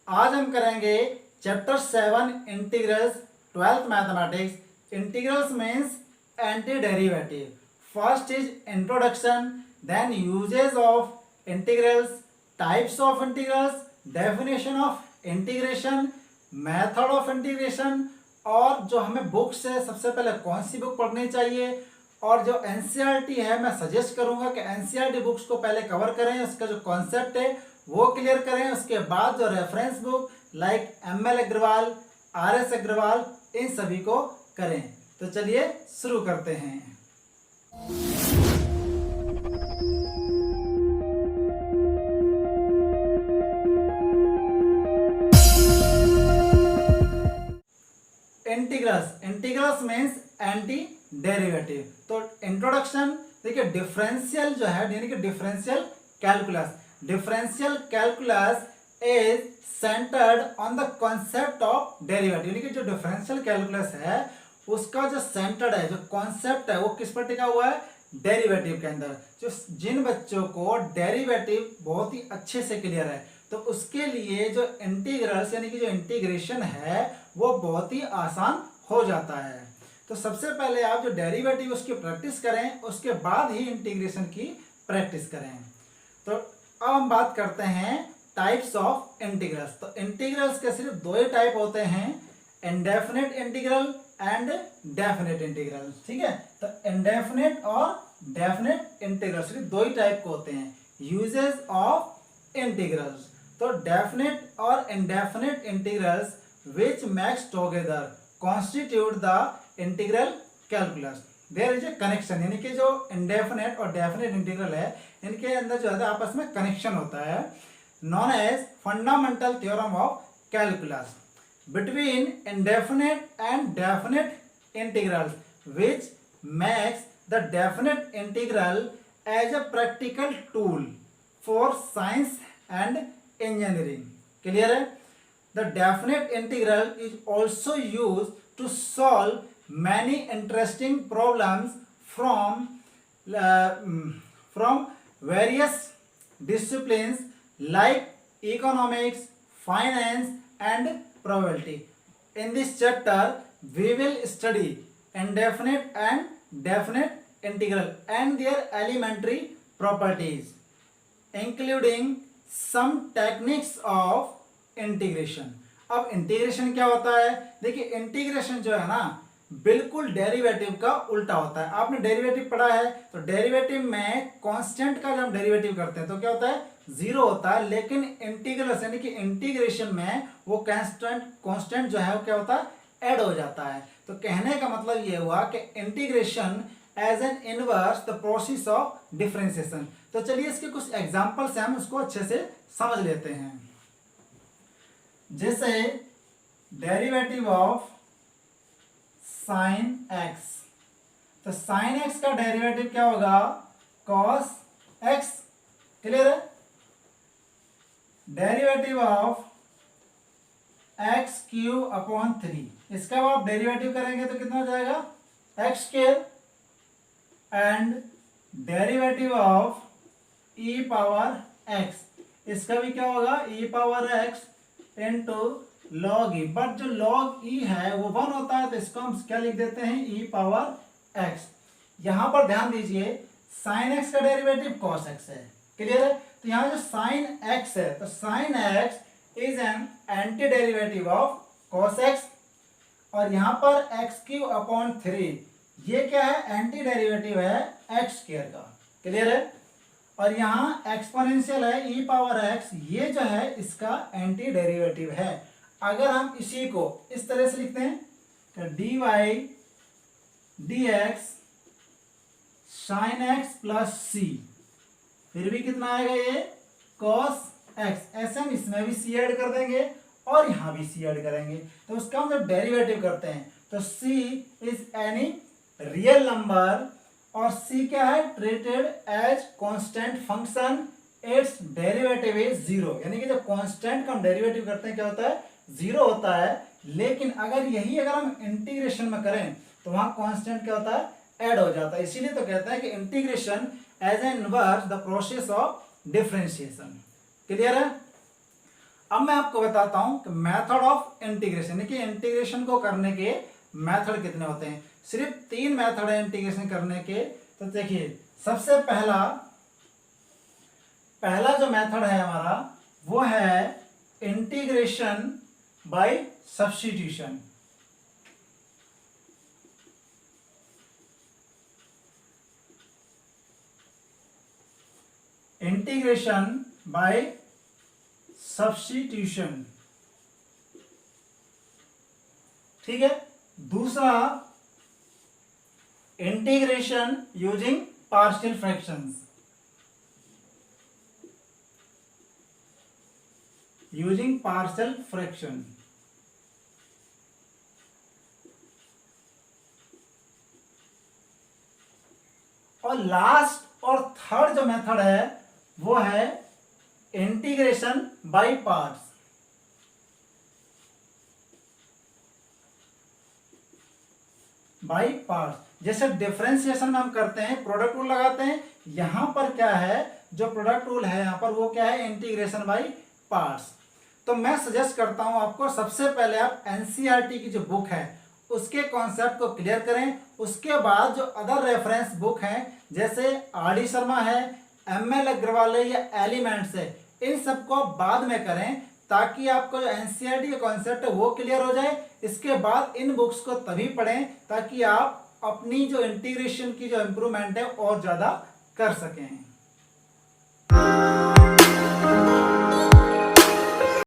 आज हम करेंगे chapter 7 integrals 12th mathematics. Integrals means anti derivative. First is introduction, then uses of integrals, types of integrals, definition of integration, method of integration, और जो हमें book से सबसे पहले कौन सी बुक पढ़नी चाहिए, और जो एनसीईआरटी है मैं सजेस्ट करूंगा कि एनसीईआरटी बुक्स को पहले कवर करें, उसका जो कॉन्सेप्ट है वो क्लियर करें। उसके बाद जो reference book like ML Agarwal, RS Agarwal, इन सभी को करें। तो चलिए शुरू करते हैं। Integrals means anti derivative. तो इंट्रोडक्शन देखिए, डिफरेंशियल जो है यानी कि differential calculus is centred on the concept of derivative. यानी कि जो डिफरेंशियल कैलकुलस है उसका जो सेंटर्ड है, जो कॉन्सेप्ट है, वो किस पर टिका हुआ है? डेरिवेटिव के अंदर। जो जिन बच्चों को डेरिवेटिव बहुत ही अच्छे से क्लियर है तो उसके लिए जो इंटीग्रल्स यानी कि जो इंटीग्रेशन है वो बहुत ही आसान हो जाता है। तो सबसे पहले आप जो डेरिवेटिव उसकी प्रैक्टिस करें, उसके बाद ही इंटीग्रेशन की प्रैक्टिस करें। तो अब हम बात करते हैं टाइप्स ऑफ इंटीग्रल्स। तो इंटीग्रल्स के सिर्फ दो ही टाइप होते हैं, indefinite integral and definite integral. ठीक है, तो इंडेफिनिट और डेफिनिट इंटीग्रल सिर्फ दो ही टाइप के होते हैं। यूजेस ऑफ इंटीग्रल्स, तो डेफिनिट और indefinite integrals which match together constitute the integral calculus. There is a connection, यानी कि जो indefinite और definite integral है इनके अंदर जो है आपस में कनेक्शन होता है, known as fundamental theorem of calculus between indefinite and definite integrals which makes the definite integral as a practical tool for science and engineering. Clear है? The definite integral is also used to solve many interesting problems from various disciplines like economics, finance, and probability. In this chapter, we will study indefinite and definite integral and their elementary properties, including some techniques of integration. अब integration क्या होता है? देखिए, integration जो है ना बिल्कुल derivative का उल्टा होता है। आपने डेरिवेटिव पढ़ा है तो डेरिवेटिव में कांस्टेंट का जब हम डेरिवेटिव करते हैं तो क्या होता है? जीरो होता है। लेकिन इंटीग्रल यानी कि इंटीग्रेशन में वो कांस्टेंट जो है वो क्या होता है? ऐड हो जाता है। तो कहने का मतलब ये हुआ कि integration as an inverse the process of differentiation. तो चलिए इसके कुछ एग्जांपल्स हैं, हम उसको अच्छे से समझ लेते हैं। जैसे डेरिवेटिव ऑफ साइन एक्स, तो साइन एक्स का डेरिवेटिव क्या होगा? Cos x. क्लियर है? Derivative of x cube upon 3, इसका आप डेरिवेटिव करेंगे तो कितना हो जाएगा? X square. And derivative of e power x, इसका भी क्या होगा? E power x into log e. But जो लॉग ई है वो 1 होता है तो इसको हम क्या लिख देते हैं? ई पावर एक्स। यहां पर ध्यान दीजिए, साइन एक्स का डेरिवेटिव कॉस एक्स है। क्लियर है? तो यहां जो साइन एक्स है तो sine x is an anti derivative of cos x, और यहां पर एक्स क्यू अपॉन 3 ये क्या है? एंटी डेरिवेटिव है एक्स स्क्वायर का। क्लियर है? और यहाँ एक्सपोनेंशियल है ई पावर एक्स, ये जो है इसका एंटी डेरिवेटिव है। अगर हम इसी को इस तरह से लिखते हैं तो d y d x sine x plus c, फिर भी कितना आएगा? ये कॉस एक्स। ऐसे हम इसमें भी सी ऐड कर देंगे और यहाँ भी सी ऐड करेंगे, तो उसका हम जब डेरिवेटिव करते हैं तो C is any real number, और c क्या है? Treated as constant function, its derivative is 0। यानी कि जब कांस्टेंट का हम डेरिवेटिव करते हैं क्या होता है? 0 होता है। लेकिन अगर हम इंटीग्रेशन में करें तो वहां कांस्टेंट क्या होता है? ऐड हो जाता है। इसीलिए तो कहता है कि integration as an inverse the process of differentiation. Clear है? अब मैं आपको बताता हूं कि मेथड ऑफ इंटीग्रेशन, यानी कि इंटीग्रेशन को करने के मेथड कितने होते हैं। सिर्फ 3 मेथड है इंटीग्रेशन करने के। तो देखिए, सबसे पहला जो मेथड है हमारा वो है integration by substitution. Integration by substitution, ठीक है। दूसरा integration using partial fractions, using partial fraction. और लास्ट और थर्ड जो मेथड है वो है integration by parts. By parts, जैसे डिफरेंशिएशन में हम करते हैं, प्रोडक्ट रूल लगाते हैं, यहां पर क्या है, जो प्रोडक्ट रूल है यहां पर वो क्या है, इंटीग्रेशन बाय पार्ट्स। तो मैं सजेस्ट करता हूं आपको, सबसे पहले आप एनसीईआरटी की जो बुक है उसके कॉन्सेप्ट को क्लियर करें। उसके बाद जो अदर रेफरेंस बुक हैं जैसे आर डी शर्मा है, एमएल अग्रवाल है या एलिमेंट्स है, इन सबको बाद में करें ताकि आपको जो एनसीईआरटी का कॉन्सेप्ट है वो क्लियर हो जाए। इसके बाद इन बुक्स को तभी पढ़ें ताकि आप अपनी जो इंटीग्रेशन की जो इंप्रूवमेंट है और ज्यादा कर सकें।